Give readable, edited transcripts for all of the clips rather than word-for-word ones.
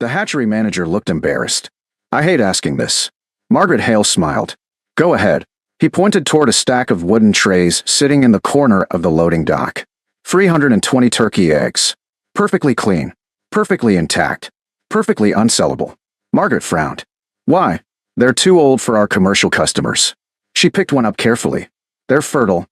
The hatchery manager looked embarrassed. I hate asking this. Margaret Hale smiled. Go ahead. He pointed toward a stack of wooden trays sitting in the corner of the loading dock. 320 turkey eggs. Perfectly clean. Perfectly intact. Perfectly unsellable. Margaret frowned. Why? They're too old for our commercial customers. She picked one up carefully. They're fertile.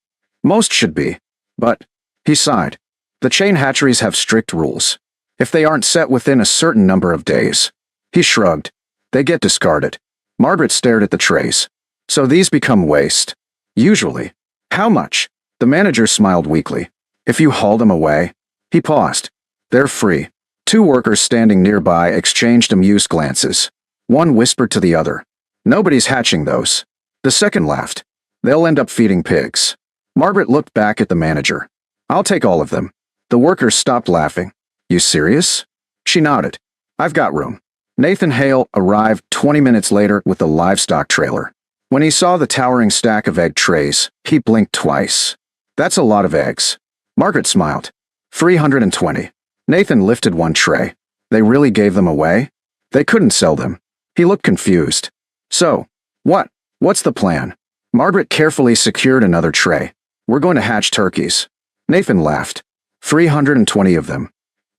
Most should be. But, he sighed. The chain hatcheries have strict rules. If they aren't set within a certain number of days. He shrugged. They get discarded. Margaret stared at the trays. So these become waste. Usually. How much? The manager smiled weakly. If you haul them away. He paused. They're free. Two workers standing nearby exchanged amused glances. One whispered to the other. Nobody's hatching those. The second laughed. They'll end up feeding pigs. Margaret looked back at the manager. I'll take all of them. The workers stopped laughing. You serious? She nodded. I've got room. Nathan Hale arrived 20 minutes later with the livestock trailer. When he saw the towering stack of egg trays, he blinked twice. That's a lot of eggs. Margaret smiled. 320. Nathan lifted one tray. They really gave them away? They couldn't sell them. He looked confused. So, what's the plan? Margaret carefully secured another tray. We're going to hatch turkeys. Nathan laughed. 320 of them.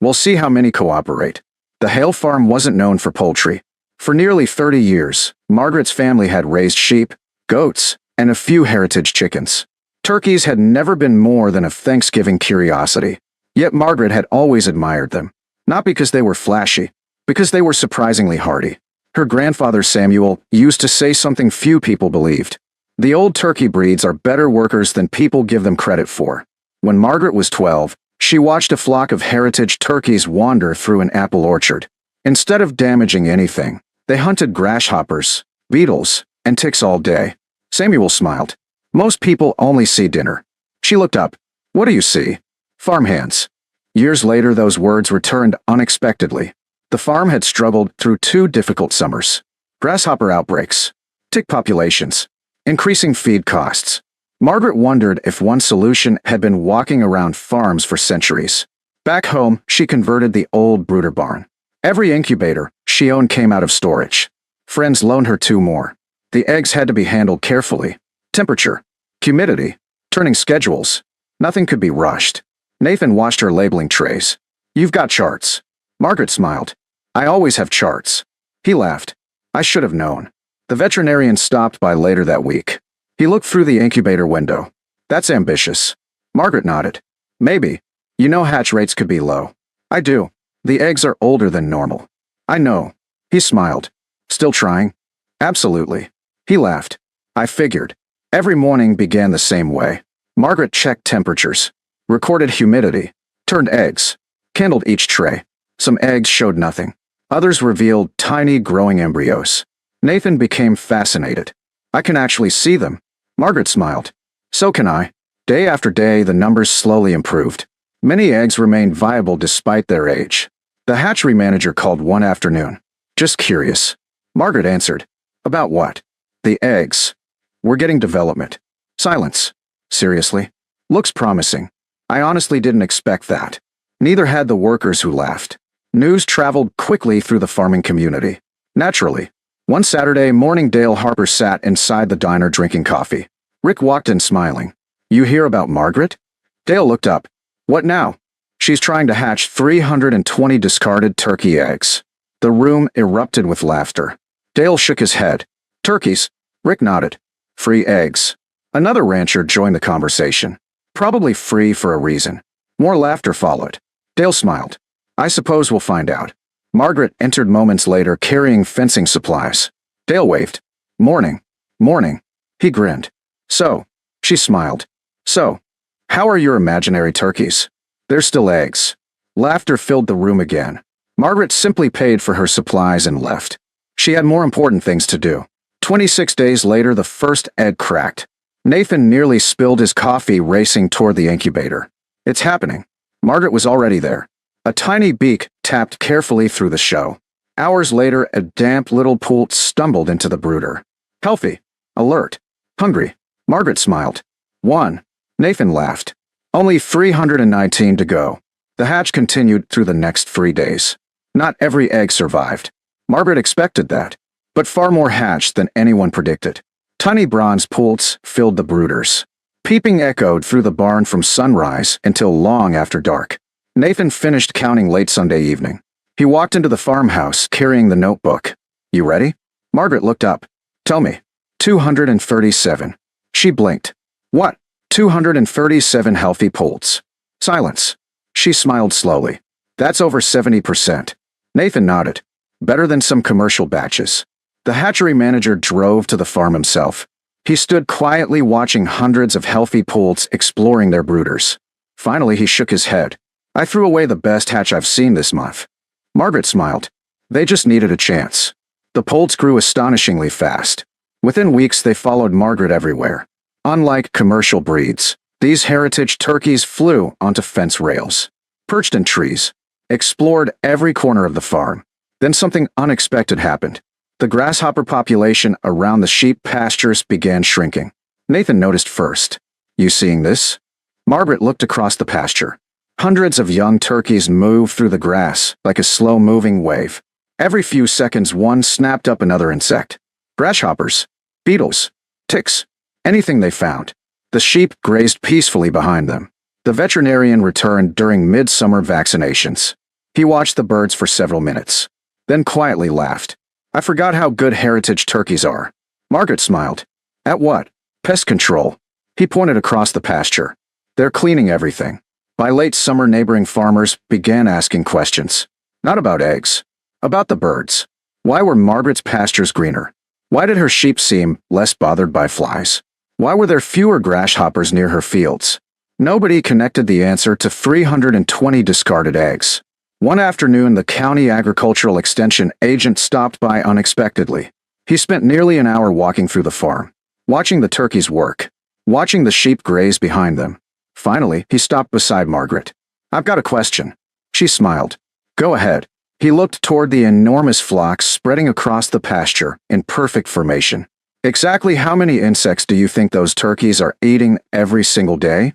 We'll see how many cooperate. The Hale farm wasn't known for poultry. For nearly 30 years, Margaret's family had raised sheep, goats, and a few heritage chickens. Turkeys had never been more than a Thanksgiving curiosity. Yet Margaret had always admired them. Not because they were flashy, because they were surprisingly hardy. Her grandfather Samuel used to say something few people believed. The old turkey breeds are better workers than people give them credit for. When Margaret was 12, she watched a flock of heritage turkeys wander through an apple orchard. Instead of damaging anything, they hunted grasshoppers, beetles, and ticks all day. Samuel smiled. Most people only see dinner. She looked up. What do you see? Farmhands. Years later, those words returned unexpectedly. The farm had struggled through 2 difficult summers. Grasshopper outbreaks, tick populations, increasing feed costs. Margaret wondered if one solution had been walking around farms for centuries. Back home, she converted the old brooder barn. Every incubator she owned came out of storage. Friends loaned her 2 more. The eggs had to be handled carefully. Temperature, humidity, turning schedules. Nothing could be rushed. Nathan watched her labeling trays. You've got charts. Margaret smiled. I always have charts. He laughed. I should have known. The veterinarian stopped by later that week. He looked through the incubator window. That's ambitious. Margaret nodded. Maybe. You know hatch rates could be low. I do. The eggs are older than normal. I know. He smiled. Still trying? Absolutely. He laughed. I figured. Every morning began the same way. Margaret checked temperatures, recorded humidity, turned eggs, candled each tray. Some eggs showed nothing. Others revealed tiny growing embryos. Nathan became fascinated. I can actually see them. Margaret smiled. So can I. Day after day, the numbers slowly improved. Many eggs remained viable despite their age. The hatchery manager called one afternoon. Just curious. Margaret answered. About what? The eggs. We're getting development. Silence. Seriously? Looks promising. I honestly didn't expect that. Neither had the workers who laughed. News traveled quickly through the farming community. Naturally. One Saturday morning, Dale Harper sat inside the diner drinking coffee. Rick walked in smiling. You hear about Margaret? Dale looked up. What now? She's trying to hatch 320 discarded turkey eggs. The room erupted with laughter. Dale shook his head. Turkeys? Rick nodded. Free eggs. Another rancher joined the conversation. Probably free for a reason. More laughter followed. Dale smiled. I suppose we'll find out. Margaret entered moments later carrying fencing supplies. Dale waved. Morning. Morning. He grinned. So. She smiled. So. How are your imaginary turkeys? They're still eggs. Laughter filled the room again. Margaret simply paid for her supplies and left. She had more important things to do. 26 days later, the first egg cracked. Nathan nearly spilled his coffee racing toward the incubator. It's happening. Margaret was already there. A tiny beak tapped carefully through the show. Hours later, a damp little poult stumbled into the brooder. Healthy. Alert. Hungry. Margaret smiled. 1. Nathan laughed. Only 319 to go. The hatch continued through the next 3 days. Not every egg survived. Margaret expected that, but far more hatched than anyone predicted. Tiny bronze poults filled the brooders. Peeping echoed through the barn from sunrise until long after dark. Nathan finished counting late Sunday evening. He walked into the farmhouse carrying the notebook. You ready? Margaret looked up. Tell me. 237. She blinked. What? 237 healthy poults. Silence. She smiled slowly. That's over 70%. Nathan nodded. Better than some commercial batches. The hatchery manager drove to the farm himself. He stood quietly watching hundreds of healthy poults exploring their brooders. Finally, he shook his head. I threw away the best hatch I've seen this month. Margaret smiled. They just needed a chance. The poults grew astonishingly fast. Within weeks, they followed Margaret everywhere. Unlike commercial breeds, these heritage turkeys flew onto fence rails, perched in trees, explored every corner of the farm. Then something unexpected happened. The grasshopper population around the sheep pastures began shrinking. Nathan noticed first. You seeing this? Margaret looked across the pasture. Hundreds of young turkeys moved through the grass like a slow-moving wave. Every few seconds, one snapped up another insect. Grasshoppers, beetles, ticks, anything they found. The sheep grazed peacefully behind them. The veterinarian returned during midsummer vaccinations. He watched the birds for several minutes, then quietly laughed. I forgot how good heritage turkeys are. Margaret smiled. At what? Pest control. He pointed across the pasture. They're cleaning everything. By late summer, neighboring farmers began asking questions. Not about eggs. About the birds. Why were Margaret's pastures greener? Why did her sheep seem less bothered by flies? Why were there fewer grasshoppers near her fields? Nobody connected the answer to 320 discarded eggs. One afternoon, the county agricultural extension agent stopped by unexpectedly. He spent nearly an hour walking through the farm, watching the turkeys work, watching the sheep graze behind them. Finally, he stopped beside Margaret. I've got a question. She smiled. Go ahead. He looked toward the enormous flocks spreading across the pasture in perfect formation. Exactly how many insects do you think those turkeys are eating every single day?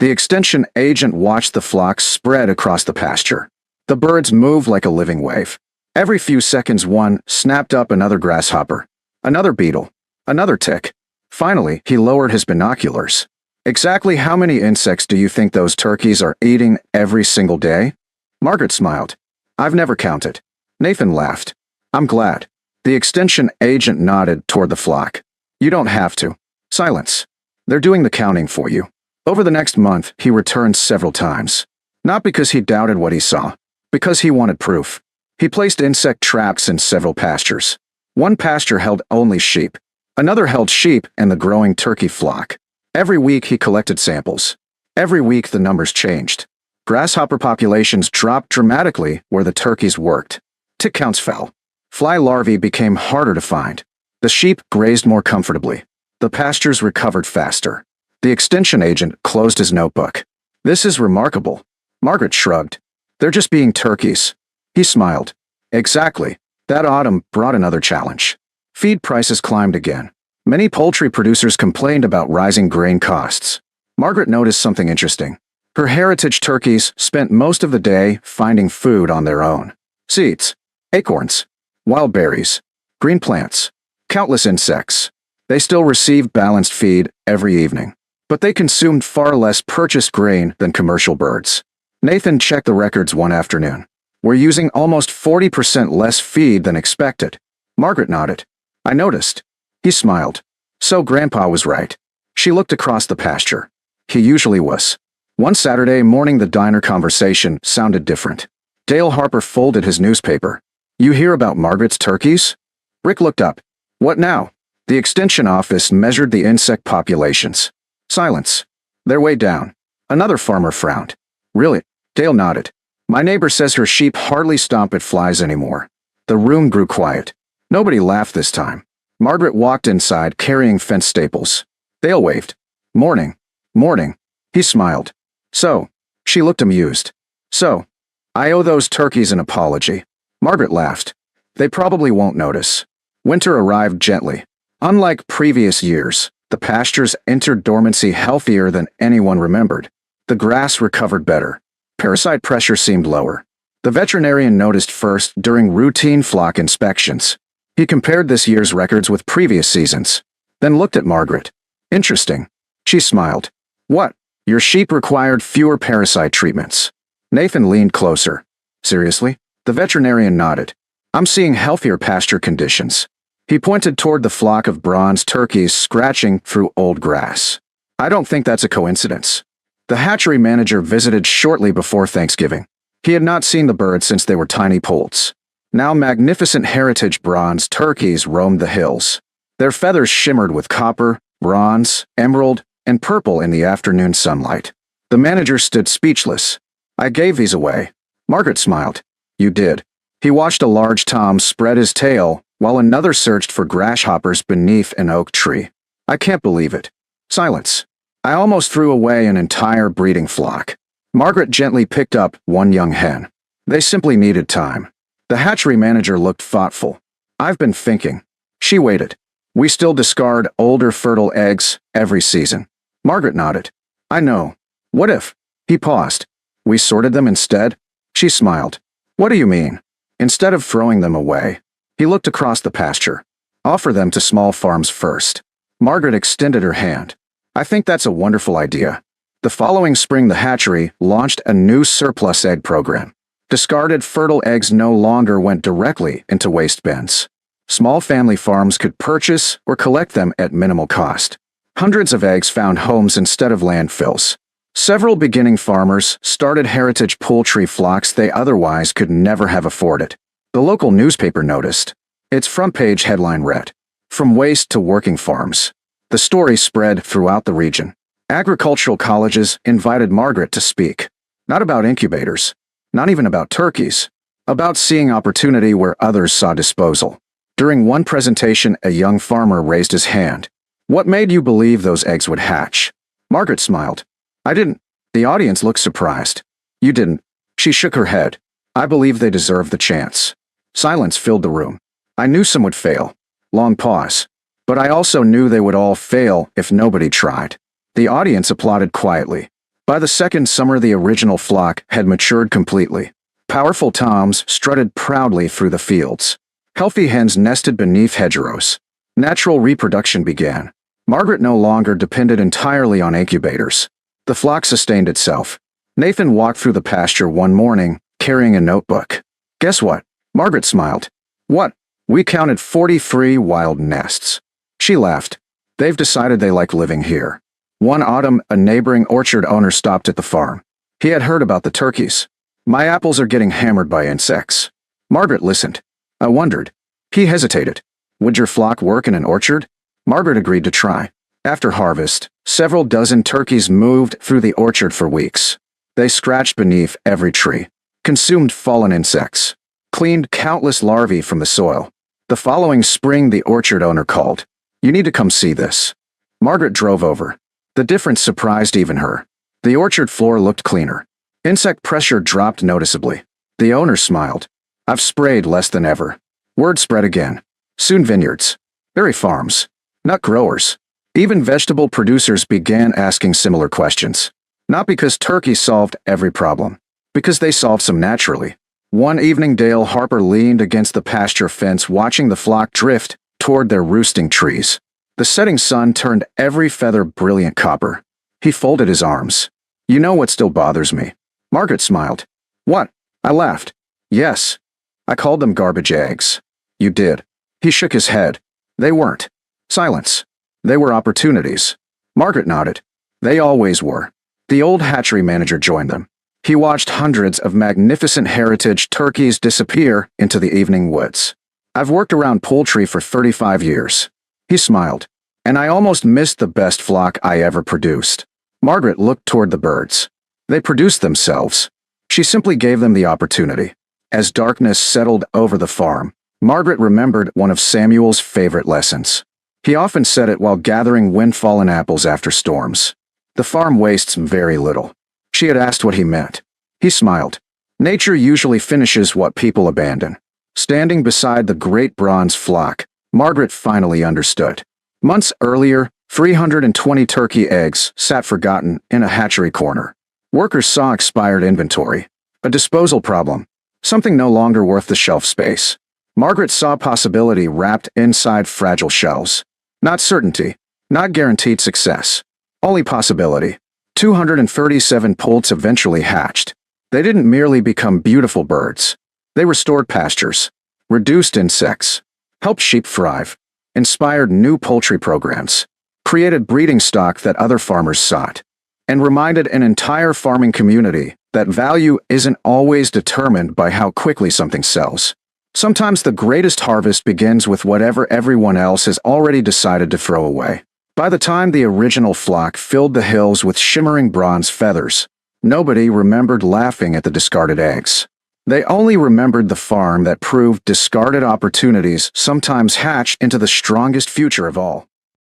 The extension agent watched the flocks spread across the pasture. The birds moved like a living wave. Every few seconds, one snapped up another grasshopper, another beetle, another tick. Finally, he lowered his binoculars. Exactly how many insects do you think those turkeys are eating every single day? Margaret smiled. I've never counted. Nathan laughed. I'm glad. The extension agent nodded toward the flock. You don't have to. Silence. They're doing the counting for you. Over the next month, he returned several times. Not because he doubted what he saw, because he wanted proof. He placed insect traps in several pastures. One pasture held only sheep. Another held sheep and the growing turkey flock. Every week he collected samples. Every week the numbers changed. Grasshopper populations dropped dramatically where the turkeys worked. Tick counts fell. Fly larvae became harder to find. The sheep grazed more comfortably. The pastures recovered faster. The extension agent closed his notebook. This is remarkable. Margaret shrugged. They're just being turkeys. He smiled. Exactly. That autumn brought another challenge. Feed prices climbed again. Many poultry producers complained about rising grain costs. Margaret noticed something interesting. Her heritage turkeys spent most of the day finding food on their own. Seeds, acorns, wild berries, green plants, countless insects. They still received balanced feed every evening, but they consumed far less purchased grain than commercial birds. Nathan checked the records one afternoon. We're using almost 40% less feed than expected. Margaret nodded. I noticed. He smiled. So Grandpa was right. She looked across the pasture. He usually was. One Saturday morning, the diner conversation sounded different. Dale Harper folded his newspaper. You hear about Margaret's turkeys? Rick looked up. What now? The extension office measured the insect populations. Silence. They're way down. Another farmer frowned. Really? Dale nodded. My neighbor says her sheep hardly stomp at flies anymore. The room grew quiet. Nobody laughed this time. Margaret walked inside carrying fence staples. Dale waved. Morning. Morning. He smiled. So. She looked amused. So. I owe those turkeys an apology. Margaret laughed. They probably won't notice. Winter arrived gently. Unlike previous years, the pastures entered dormancy healthier than anyone remembered. The grass recovered better. Parasite pressure seemed lower. The veterinarian noticed first during routine flock inspections. He compared this year's records with previous seasons, then looked at Margaret. Interesting. She smiled. What? Your sheep required fewer parasite treatments. Nathan leaned closer. Seriously? The veterinarian nodded. I'm seeing healthier pasture conditions. He pointed toward the flock of bronze turkeys scratching through old grass. I don't think that's a coincidence. The hatchery manager visited shortly before Thanksgiving. He had not seen the birds since they were tiny poults. Now magnificent heritage bronze turkeys roamed the hills. Their feathers shimmered with copper, bronze, emerald, and purple in the afternoon sunlight. The manager stood speechless. I gave these away. Margaret smiled. You did. He watched a large tom spread his tail, while another searched for grasshoppers beneath an oak tree. I can't believe it. Silence. I almost threw away an entire breeding flock. Margaret gently picked up one young hen. They simply needed time. The hatchery manager looked thoughtful. I've been thinking. She waited. We still discard older fertile eggs every season. Margaret nodded. I know. What if? He paused. We sorted them instead? She smiled. What do you mean? Instead of throwing them away. He looked across the pasture. Offer them to small farms first. Margaret extended her hand. I think that's a wonderful idea. The following spring, the hatchery launched a new surplus egg program. Discarded fertile eggs no longer went directly into waste bins. Small family farms could purchase or collect them at minimal cost. Hundreds of eggs found homes instead of landfills. Several beginning farmers started heritage poultry flocks they otherwise could never have afforded. The local newspaper noticed. Its front page headline read, "From Waste to Working Farms." The story spread throughout the region. Agricultural colleges invited Margaret to speak. Not about incubators, not even about turkeys, about seeing opportunity where others saw disposal. During one presentation, a young farmer raised his hand. What made you believe those eggs would hatch? Margaret smiled. I didn't. The audience looked surprised. You didn't. She shook her head. I believe they deserve the chance. Silence filled the room. I knew some would fail. Long pause. But I also knew they would all fail if nobody tried. The audience applauded quietly. By the second summer, the original flock had matured completely. Powerful toms strutted proudly through the fields. Healthy hens nested beneath hedgerows. Natural reproduction began. Margaret no longer depended entirely on incubators. The flock sustained itself. Nathan walked through the pasture one morning, carrying a notebook. Guess what? Margaret smiled. What? We counted 43 wild nests. She laughed. They've decided they like living here. One autumn, a neighboring orchard owner stopped at the farm. He had heard about the turkeys. My apples are getting hammered by insects. Margaret listened. I wondered. He hesitated. Would your flock work in an orchard? Margaret agreed to try. After harvest, several dozen turkeys moved through the orchard for weeks. They scratched beneath every tree, consumed fallen insects, cleaned countless larvae from the soil. The following spring, the orchard owner called. You need to come see this. Margaret drove over. The difference surprised even her. The orchard floor looked cleaner. Insect pressure dropped noticeably. The owner smiled. I've sprayed less than ever. Word spread again. Soon vineyards, berry farms, nut growers, even vegetable producers began asking similar questions. Not because turkeys solved every problem, because they solved some naturally. One evening, Dale Harper leaned against the pasture fence watching the flock drift toward their roosting trees. The setting sun turned every feather brilliant copper. He folded his arms. You know what still bothers me? Margaret smiled. What? I laughed. Yes. I called them garbage eggs. You did. He shook his head. They weren't. Silence. They were opportunities. Margaret nodded. They always were. The old hatchery manager joined them. He watched hundreds of magnificent heritage turkeys disappear into the evening woods. I've worked around poultry for 35 years. He smiled. And I almost missed the best flock I ever produced. Margaret looked toward the birds. They produced themselves. She simply gave them the opportunity. As darkness settled over the farm, Margaret remembered one of Samuel's favorite lessons. He often said it while gathering wind-fallen apples after storms. The farm wastes very little. She had asked what he meant. He smiled. Nature usually finishes what people abandon. Standing beside the great bronze flock, Margaret finally understood. Months earlier, 320 turkey eggs sat forgotten in a hatchery corner. Workers saw expired inventory. A disposal problem. something no longer worth the shelf space. Margaret saw possibility wrapped inside fragile shells. Not certainty, not guaranteed success. Only possibility. 237 poults eventually hatched. They didn't merely become beautiful birds. They restored pastures, reduced insects, helped sheep thrive, inspired new poultry programs, created breeding stock that other farmers sought, and reminded an entire farming community that value isn't always determined by how quickly something sells. Sometimes the greatest harvest begins with whatever everyone else has already decided to throw away. By the time the original flock filled the hills with shimmering bronze feathers, nobody remembered laughing at the discarded eggs. They only remembered the farm that proved discarded opportunities sometimes hatch into the strongest future of all.